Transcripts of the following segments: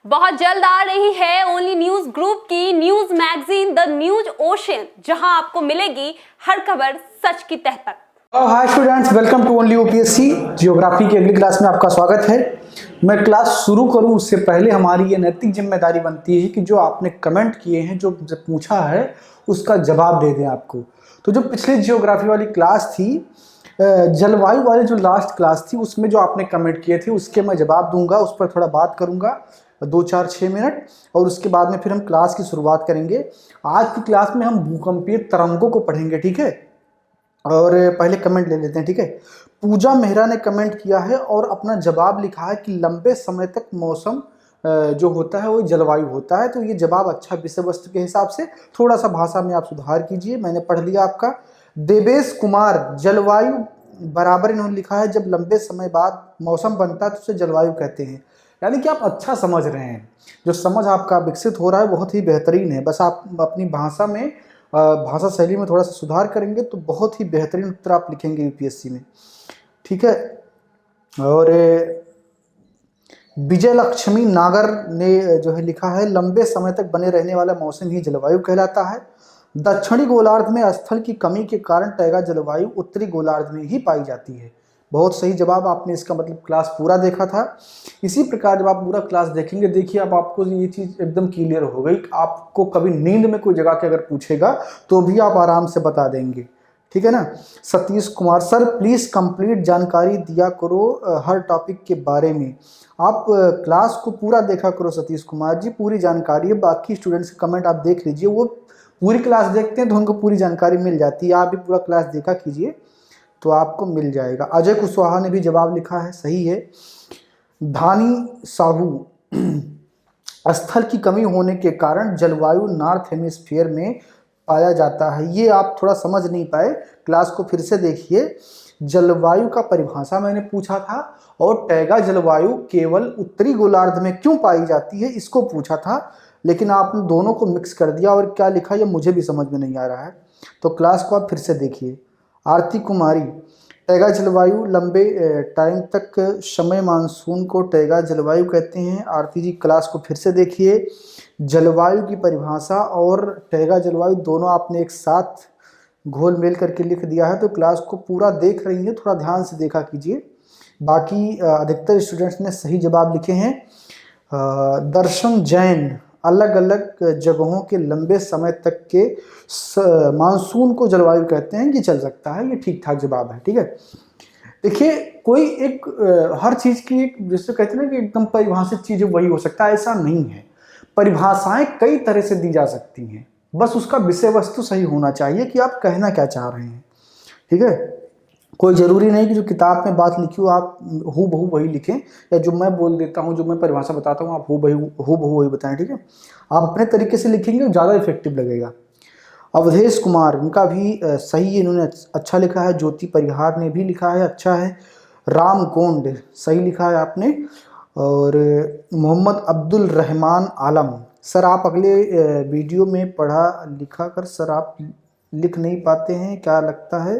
बहुत जल्द आ रही है ओनली न्यूज ग्रुप की news magazine the news ocean, जहां आपको मिलेगी हर खबर सच की तह तक। Hi students, welcome to only UPSC geography की अगली क्लास में आपका स्वागत है। मैं क्लास शुरू करूं उससे पहले हमारी ये नैतिक जिम्मेदारी बनती है कि जो आपने कमेंट किए हैं, जो पूछा है, उसका जवाब दे दें आपको। तो जो पिछली जियोग्राफी वाली क्लास थी, जलवायु वाली जो लास्ट क्लास थी, उसमें जो आपने कमेंट किए थे उसके मैं जवाब दूंगा, उस पर थोड़ा बात करूंगा 2-4-6 मिनट, और उसके बाद में फिर हम क्लास की शुरुआत करेंगे। आज की क्लास में हम भूकंपीय तरंगों को पढ़ेंगे, ठीक है। और पहले कमेंट ले लेते हैं, ठीक है। पूजा मेहरा ने कमेंट किया है और अपना जवाब लिखा है कि लंबे समय तक मौसम जो होता है वो जलवायु होता है। तो ये जवाब अच्छा विषय वस्तु के हिसाब से, थोड़ा सा भाषा में आप सुधार कीजिए, मैंने पढ़ लिया आपका। देवेश कुमार, जलवायु बराबर इन्होंने लिखा है जब लंबे समय बाद मौसम बनता है तो उसे जलवायु कहते हैं। यानी कि आप अच्छा समझ रहे हैं, जो समझ आपका विकसित हो रहा है बहुत ही बेहतरीन है। बस आप अपनी भाषा में भाषा शैली में थोड़ा सा सुधार करेंगे तो बहुत ही बेहतरीन उत्तर आप लिखेंगे यूपीएससी में, ठीक है। और विजय लक्ष्मी नागर ने जो है लिखा है लंबे समय तक बने रहने वाला मौसम ही जलवायु कहलाता है। दक्षिणी गोलार्ध में स्थल की कमी के कारण टैगा जलवायु उत्तरी गोलार्ध में ही पाई जाती है। बहुत सही जवाब, आपने इसका मतलब क्लास पूरा देखा था। इसी प्रकार जब आप पूरा क्लास देखेंगे, देखिए अब आपको ये चीज़ एकदम क्लियर हो गई। आपको कभी नींद में कोई जगह के अगर पूछेगा तो भी आप आराम से बता देंगे, ठीक है ना। Satish Kumar, sir please complete जानकारी दिया करो हर टॉपिक के बारे में। आप क्लास को पूरा देखा करो सतीश कुमार जी, पूरी जानकारी है। बाकी स्टूडेंट्स के कमेंट आप देख लीजिए, वो पूरी क्लास देखते हैं तो उनको पूरी जानकारी मिल जाती है। आप भी पूरा क्लास देखा कीजिए तो आपको मिल जाएगा। अजय कुशवाहा ने भी जवाब लिखा है, सही है। धानी साहू, स्थल की कमी होने के कारण जलवायु नॉर्थ हेमिस्फीयर में पाया जाता है। ये आप थोड़ा समझ नहीं पाए, क्लास को फिर से देखिए। जलवायु का परिभाषा मैंने पूछा था, और टैगा जलवायु केवल उत्तरी गोलार्ध में क्यों पाई जाती है इसको पूछा था, लेकिन आपने दोनों को मिक्स कर दिया और क्या लिखा ये मुझे भी समझ में नहीं आ रहा है। तो क्लास को आप फिर से देखिए। आरती कुमारी, टैगा जलवायु लंबे टाइम तक समय मानसून को टैगा जलवायु कहते हैं। आरती जी क्लास को फिर से देखिए। जलवायु की परिभाषा और टैगा जलवायु दोनों आपने एक साथ घोल मेल करके लिख दिया है, तो क्लास को पूरा देख रही हैं, थोड़ा ध्यान से देखा कीजिए। बाकी अधिकतर स्टूडेंट्स ने सही जवाब लिखे हैं। दर्शन जैन, अलग अलग जगहों के लंबे समय तक के मानसून को जलवायु कहते हैं, ये चल सकता है, ये ठीक ठाक जवाब है, ठीक है। देखिए कोई एक हर चीज़ की एक, जैसे कहते हैं ना कि एकदम परिभाषित चीज़ वही हो सकता है, ऐसा नहीं है। परिभाषाएं कई तरह से दी जा सकती हैं, बस उसका विषय वस्तु सही होना चाहिए कि आप कहना क्या चाह रहे हैं, ठीक है। कोई ज़रूरी नहीं कि जो किताब में बात लिखी हो आप हू बहू वही लिखें, या जो मैं बोल देता हूँ, जो मैं परिभाषा बताता हूँ, आप हू बहू वही बताएं, ठीक है। आप अपने तरीके से लिखेंगे ज़्यादा इफेक्टिव लगेगा। अवधेश कुमार, इनका भी सही है, इन्होंने अच्छा लिखा है। ज्योति परिहार ने भी लिखा है, अच्छा है। राम गोंड, सही लिखा है आपने। और मोहम्मद अब्दुल रहमान आलम, सर आप अगले वीडियो में पढ़ा लिखा कर, सर आप लिख नहीं पाते हैं क्या लगता है।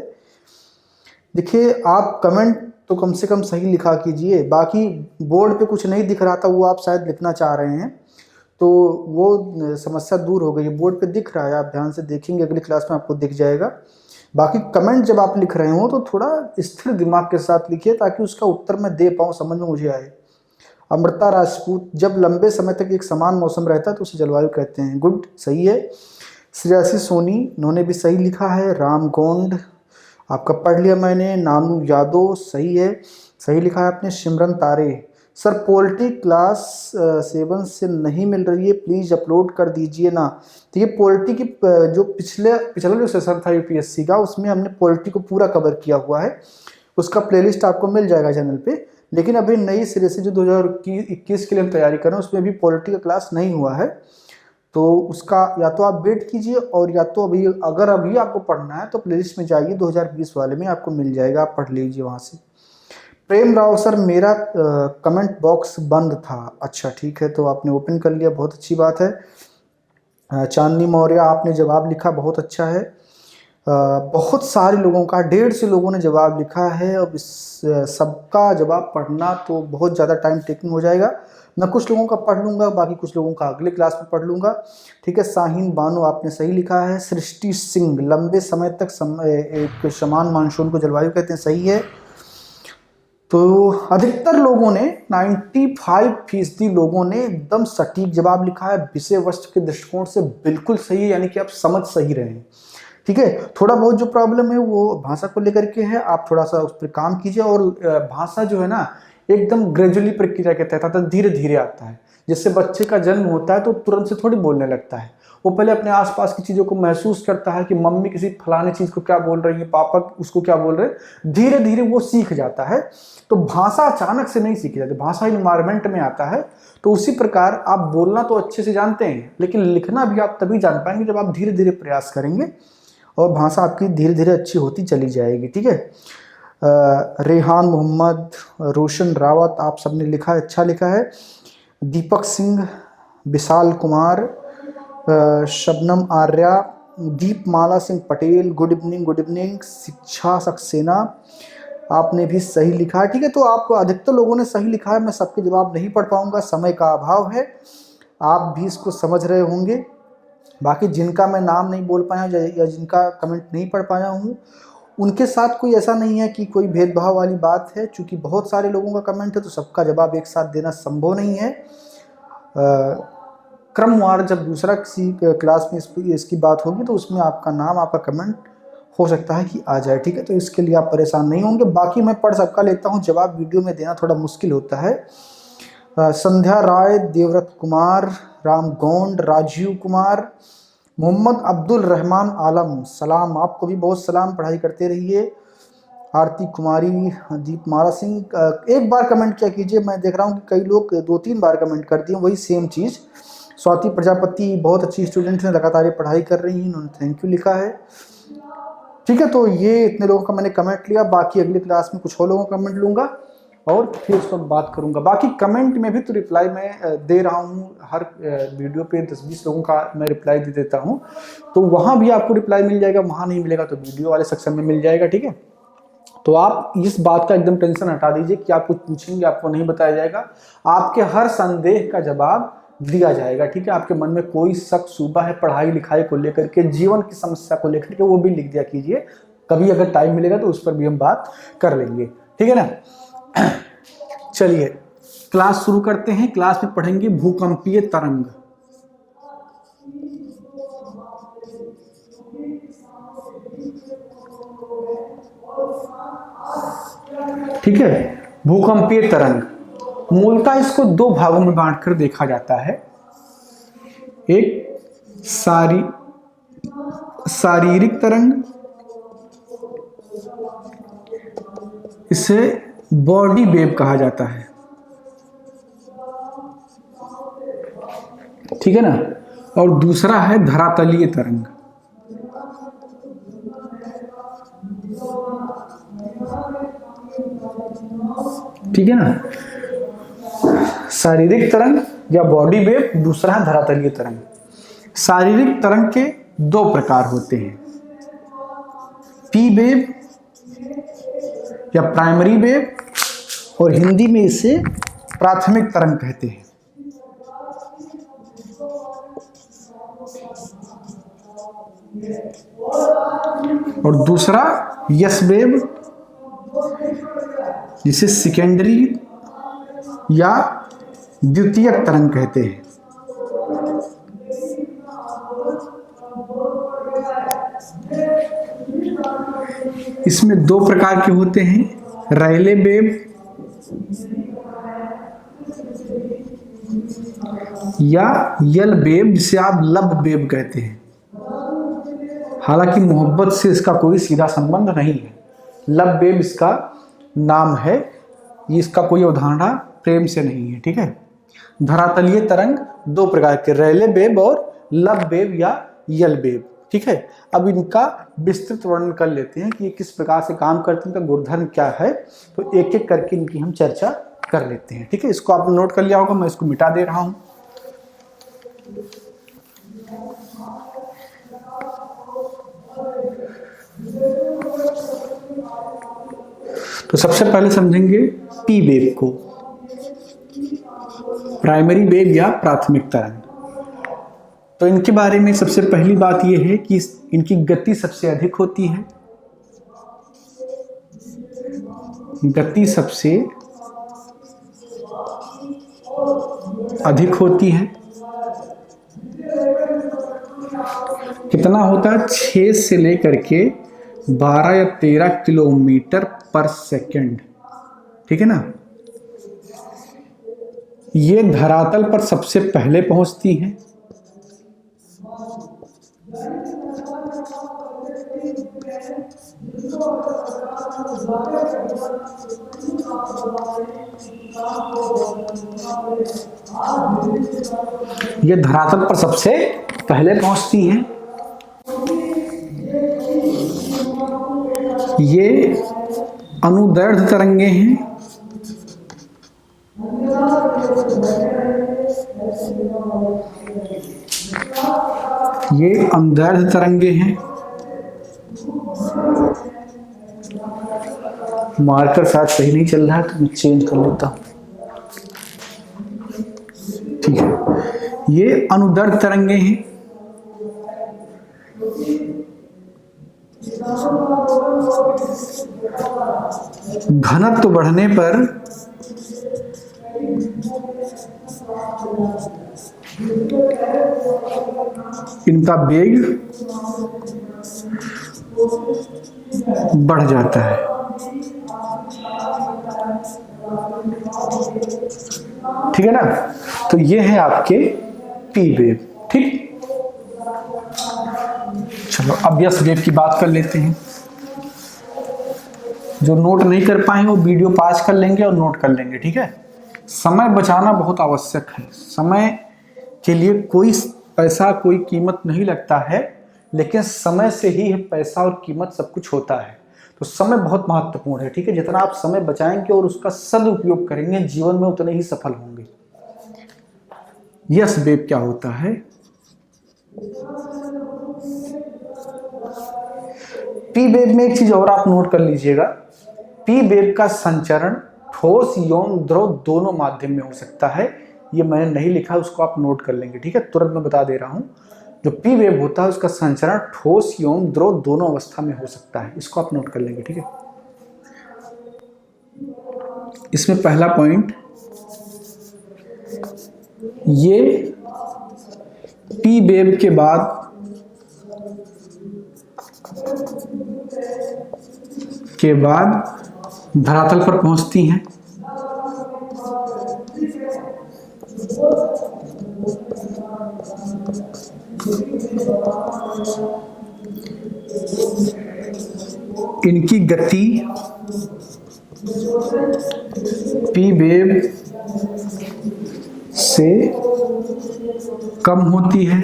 देखिए आप कमेंट तो कम से कम सही लिखा कीजिए, बाकी बोर्ड पे कुछ नहीं दिख रहा था, वो आप शायद लिखना चाह रहे हैं, तो वो समस्या दूर हो गई है। बोर्ड पे दिख रहा है, आप ध्यान से देखेंगे अगली क्लास में आपको दिख जाएगा। बाकी कमेंट जब आप लिख रहे हो तो थोड़ा स्थिर दिमाग के साथ लिखिए, ताकि उसका उत्तर मैं दे पाऊँ, समझ में मुझे आए। अमृता राजपूत, जब लंबे समय तक एक समान मौसम रहता है तो उसे जलवायु कहते हैं, गुड, सही है। श्रेयसी सोनी, इन्होंने भी सही लिखा है। राम गोंड आपका पढ़ लिया मैंने। नानू यादव, सही है, सही लिखा है आपने। सिमरन तारे, सर पोल्ट्री क्लास 7 से नहीं मिल रही है, प्लीज़ अपलोड कर दीजिए ना। तो ये पोल्ट्री की जो पिछला जो सेशन था यूपीएससी का, उसमें हमने पोल्ट्री को पूरा कवर किया हुआ है, उसका प्लेलिस्ट आपको मिल जाएगा चैनल पे। लेकिन अभी नई सिरे से जो 2021 के लिए हम तैयारी कर रहे हैं, उसमें भी पोल्ट्री का क्लास नहीं हुआ है, तो उसका या तो आप वेट कीजिए, और या तो अभी आपको पढ़ना है तो प्लेलिस्ट में जाइए, 2020 वाले में आपको मिल जाएगा, आप पढ़ लीजिए वहाँ से। प्रेम राव, सर मेरा कमेंट बॉक्स बंद था। अच्छा ठीक है, तो आपने ओपन कर लिया, बहुत अच्छी बात है। चांदनी मौर्य, आपने जवाब लिखा, बहुत अच्छा है। बहुत सारे लोगों का 150 लोगों ने जवाब लिखा है। अब इस सबका जवाब पढ़ना तो बहुत ज़्यादा टाइम टेकिंग हो जाएगा। मैं कुछ लोगों का पढ़ लूंगा, बाकी कुछ लोगों का अगले क्लास में पढ़ लूंगा। ठीक है, शाहीन बानो आपने सही लिखा है। सृष्टि सिंह, लंबे समय तक एक समान मानसून को जलवायु कहते हैं, सही है। तो अधिकतर लोगों ने 95% लोगों ने एकदम सटीक जवाब लिखा है। विषय वस्तु के दृष्टिकोण से बिल्कुल सही है, यानी कि आप समझ सही रहे हैं। ठीक है, थोड़ा बहुत जो प्रॉब्लम है वो भाषा को लेकर के है, आप थोड़ा सा उस पर काम कीजिए। और भाषा जो है ना एकदम ग्रेजुअली प्रक्रिया के तहत आता है, धीरे धीरे आता है। जैसे बच्चे का जन्म होता है तो तुरंत से थोड़ी बोलने लगता है, वो पहले अपने आसपास की चीज़ों को महसूस करता है कि मम्मी किसी फलाने चीज़ को क्या बोल रही है, पापा उसको क्या बोल रहे हैं, धीरे धीरे वो सीख जाता है। तो भाषा अचानक से नहीं सीखी जाती, भाषा इन्वायरमेंट में आता है। तो उसी प्रकार आप बोलना तो अच्छे से जानते हैं, लेकिन लिखना भी आप तभी जान पाएंगे जब आप धीरे धीरे प्रयास करेंगे, और भाषा आपकी धीरे धीरे अच्छी होती चली जाएगी। ठीक है, रेहान मोहम्मद, रोशन रावत आप सबने लिखा है, अच्छा लिखा है। दीपक सिंह, विशाल कुमार, शबनम आर्या, दीपमाला सिंह पटेल, गुड इवनिंग। शिक्षा सक्सेना आपने भी सही लिखा है। ठीक है, तो आप अधिकतर लोगों ने सही लिखा है। मैं सबके जवाब नहीं पढ़ पाऊंगा, समय का अभाव है, आप भी इसको समझ रहे होंगे। बाकी जिनका मैं नाम नहीं बोल पाया या जिनका कमेंट नहीं पढ़ पाया हूँ, उनके साथ कोई ऐसा नहीं है कि कोई भेदभाव वाली बात है। चूँकि बहुत सारे लोगों का कमेंट है तो सबका जवाब एक साथ देना संभव नहीं है। क्रमवार जब दूसरा किसी क्लास में इसकी बात होगी तो उसमें आपका नाम, आपका कमेंट हो सकता है कि आ जाए। ठीक है, तो इसके लिए आप परेशान नहीं होंगे। बाकी मैं पढ़ सबका लेता हूँ, जवाब वीडियो में देना थोड़ा मुश्किल होता है। संध्या राय, देवव्रत कुमार, राम गोंड, राजीव कुमार, मोहम्मद अब्दुल रहमान आलम, सलाम, आपको भी बहुत सलाम, पढ़ाई करते रहिए। आरती कुमारी, दीपमाला सिंह, एक बार कमेंट क्या कीजिए, मैं देख रहा हूँ कि कई लोग 2-3 बार कमेंट कर दिए वही सेम चीज़। स्वाति प्रजापति बहुत अच्छी स्टूडेंट हैं, लगातार ये पढ़ाई कर रही हैं, उन्होंने थैंक यू लिखा है। ठीक है, तो ये इतने लोगों का मैंने कमेंट लिया, बाकी अगली क्लास में कुछ और लोगों का कमेंट लूँगा और फिर उस पर बात करूँगा। बाकी कमेंट में भी तो रिप्लाई मैं दे रहा हूँ, हर वीडियो पे 10-20 लोगों का मैं रिप्लाई दे देता हूँ, तो वहाँ भी आपको रिप्लाई मिल जाएगा। वहाँ नहीं मिलेगा तो वीडियो वाले सेक्शन में मिल जाएगा। ठीक है, तो आप इस बात का एकदम टेंशन हटा दीजिए कि आप कुछ पूछेंगे आपको नहीं बताया जाएगा, आपके हर संदेह का जवाब दिया जाएगा। ठीक है, आपके मन में कोई शक शुबा है पढ़ाई लिखाई को लेकर के, जीवन की समस्या को लेकर के, वो भी लिख दिया कीजिए। कभी अगर टाइम मिलेगा तो उस पर भी हम बात कर लेंगे। ठीक है ना, चलिए क्लास शुरू करते हैं। क्लास में पढ़ेंगे भूकंपीय तरंग। ठीक है, भूकंपीय तरंग मूलतः इसको 2 भागों में बांटकर देखा जाता है। एक शारीरिक तरंग, इसे बॉडी वेव कहा जाता है। ठीक है ना, और दूसरा है धरातलीय तरंग। ठीक है ना, शारीरिक तरंग या बॉडी वेव, दूसरा है धरातलीय तरंग। शारीरिक तरंग के 2 प्रकार होते हैं, पी वेव या प्राइमरी वेव, और हिंदी में इसे प्राथमिक तरंग कहते हैं। और दूसरा यस वेव, जिसे सेकेंडरी या द्वितीयक तरंग कहते हैं। इसमें 2 प्रकार के होते हैं, रैले वेव या यल वेव, जिसे आप लब वेव कहते हैं। हालांकि मोहब्बत से इसका कोई सीधा संबंध नहीं है, लब वेव इसका नाम है, इसका कोई अवधारणा प्रेम से नहीं है। ठीक है, धरातलीय तरंग 2 प्रकार के, रैले वेव और लब वेव या यल वेव। ठीक है, अब इनका विस्तृत वर्णन कर लेते हैं कि ये किस प्रकार से काम करते हैं, इनका गुणधर्म क्या है, तो एक एक करके इनकी हम चर्चा कर लेते हैं। ठीक है, इसको आपने नोट कर लिया होगा, मैं इसको मिटा दे रहा हूं। तो सबसे पहले समझेंगे पी वेव को। प्राइमरी वेव या प्राथमिक तरंग। तो इनके बारे में सबसे पहली बात यह है कि इनकी गति सबसे अधिक होती है, गति सबसे अधिक होती है। कितना होता है? 6 से लेकर के 12 या 13 किलोमीटर पर सेकंड, ठीक है ना। ये धरातल पर सबसे पहले पहुंचती हैं। ये धरातल पर सबसे पहले पहुंचती हैं। ये अनुदैर्ध्य तरंगे हैं। ये अनुदैर्ध्य तरंगे हैं। मार्कर शायद सही नहीं चल रहा है तो मैं चेंज कर लेता हूं। ठीक है, ये अनुदैर्ध्य तरंगे हैं। घनत्व बढ़ने पर इनका वेग बढ़ जाता है। ठीक है ना। तो ये है आपके पी वेव। ठीक, चलो अब यस वेव की बात कर लेते हैं। जो नोट नहीं कर पाए वो वीडियो पॉज कर लेंगे और नोट कर लेंगे। ठीक है, समय बचाना बहुत आवश्यक है। समय के लिए कोई पैसा कोई कीमत नहीं लगता है, लेकिन समय से ही पैसा और कीमत सब कुछ होता है। तो समय बहुत महत्वपूर्ण है। ठीक है, जितना आप समय बचाएंगे और उसका सदुपयोग करेंगे जीवन में उतने ही सफल होंगे। यस वेव क्या होता है? पी वेव में एक चीज और आप नोट कर लीजिएगा। पी वेव का संचरण ठोस एवं द्रव दोनों माध्यम में हो सकता है। ये मैंने नहीं लिखा, उसको आप नोट कर लेंगे। ठीक है, तुरंत मैं बता दे रहा हूं। जो पी वेव होता है उसका संचरण ठोस एवं द्रव दोनों अवस्था में हो सकता है। इसको आप नोट कर लेंगे। ठीक है, इसमें पहला पॉइंट, ये पी वेव के बाद धरातल पर पहुंचती हैं। इनकी गति पी वेव से कम होती है।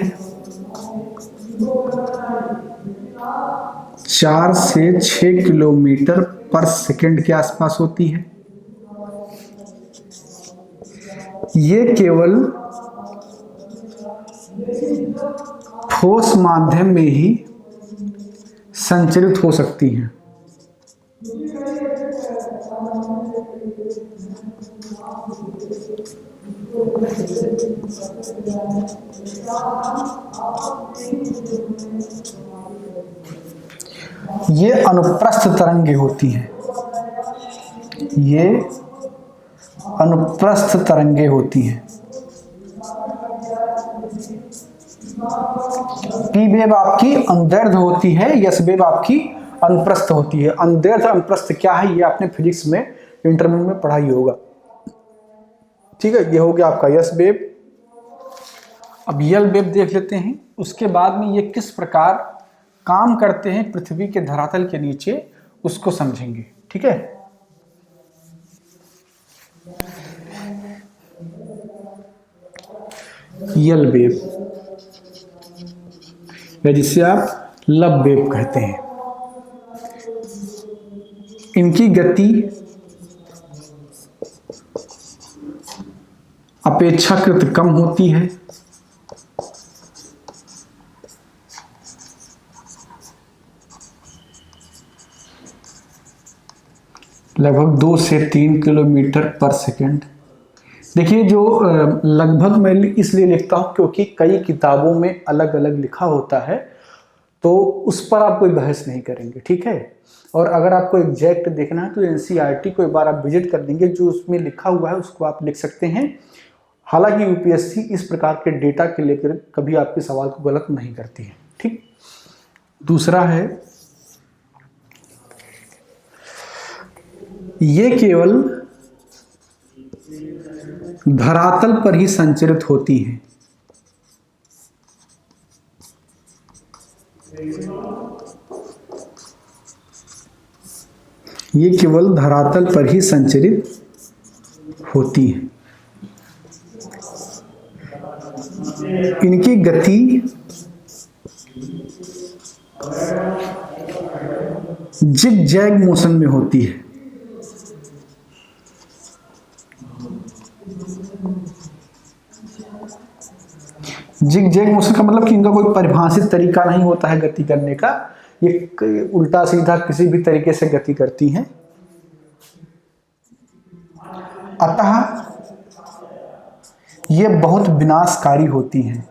4 से 6 किलोमीटर पर सेकंड के आसपास होती है। ये केवल ठोस माध्यम में ही संचरित हो सकती हैं। ये अनुप्रस्थ तरंगे होती हैं। ये अनुप्रस्थ तरंगे होती हैं। पी वेव आपकी अनुदैर्ध्य होती है, यस वेव आपकी अनुप्रस्थ होती है। अनुदैर्ध्य अनुप्रस्थ क्या है ये आपने फिजिक्स में इंटरमीडिएट में पढ़ाई होगा। ठीक है, ये हो गया आपका यस वेव। अब यल वेव देख लेते हैं। उसके बाद में ये किस प्रकार काम करते हैं पृथ्वी के धरातल के नीचे, उसको समझेंगे। ठीक है, यल वेव या जिसे आप लब वेव कहते हैं। इनकी गति अपेक्षाकृत कम होती है। लगभग 2 से 3 किलोमीटर पर सेकंड। देखिए जो लगभग मैं इसलिए लिखता हूँ क्योंकि कई किताबों में अलग अलग लिखा होता है, तो उस पर आप कोई बहस नहीं करेंगे, ठीक है। और अगर आपको एग्जैक्ट देखना है तो एनसीईआरटी को एक बार आप विजिट कर देंगे, जो उसमें लिखा हुआ है उसको आप लिख सकते हैं। हालांकि यूपीएससी इस प्रकार के डेटा के लेकर कभी आपके सवाल को गलत नहीं करती है, ठीक। दूसरा है, ये केवल धरातल पर ही संचरित होती हैं। ये केवल धरातल पर ही संचरित होती हैं। इनकी गति जिग जैग मोशन में होती है। जिग जैग मोशन का मतलब कि इनका कोई परिभाषित तरीका नहीं होता है गति करने का, ये उल्टा सीधा किसी भी तरीके से गति करती हैं। अतः ये बहुत विनाशकारी होती हैं।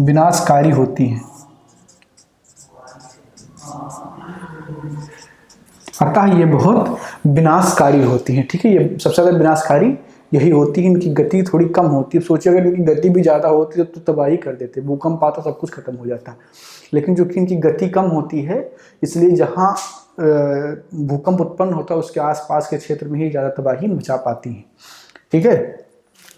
विनाशकारी होती हैं। अतः ये बहुत विनाशकारी होती हैं, ठीक है। ये सबसे ज़्यादा विनाशकारी यही होती है। इनकी गति थोड़ी कम होती है। सोचिए अगर इनकी गति भी ज़्यादा होती तो तबाही कर देते, भूकंप आता सब कुछ खत्म हो जाता। लेकिन जो कि इनकी गति कम होती है, इसलिए जहाँ भूकंप उत्पन्न होता है उसके आसपास के क्षेत्र में ही ज़्यादा तबाही मचा पाती हैं, ठीक है।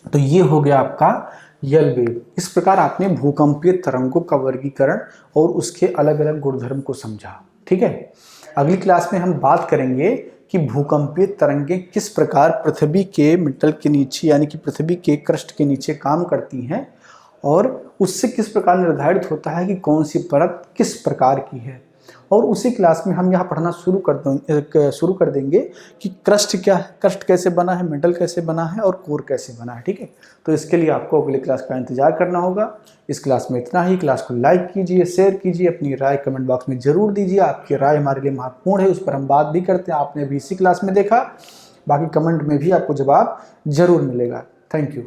तो ये हो गया आपका यल वेव। इस प्रकार आपने भूकंपीय तरंगों का वर्गीकरण और उसके अलग अलग गुणधर्म को समझा, ठीक है। अगली क्लास में हम बात करेंगे कि भूकंपीय तरंगें किस प्रकार पृथ्वी के मेटल के नीचे यानी कि पृथ्वी के क्रस्ट के नीचे काम करती हैं और उससे किस प्रकार निर्धारित होता है कि कौन सी परत किस प्रकार की है। और उसी क्लास में हम यहाँ पढ़ना शुरू कर देंगे कि क्रस्ट क्या है, क्रस्ट कैसे बना है, मेटल कैसे बना है और कोर कैसे बना है, ठीक है। तो इसके लिए आपको अगले क्लास का इंतजार करना होगा। इस क्लास में इतना ही। क्लास को लाइक कीजिए, शेयर कीजिए, अपनी राय कमेंट बॉक्स में जरूर दीजिए। आपकी राय हमारे लिए महत्वपूर्ण है, उस पर हम बात भी करते हैं। आपने भी इसी क्लास में देखा, बाकी कमेंट में भी आपको जवाब जरूर मिलेगा। Thank you.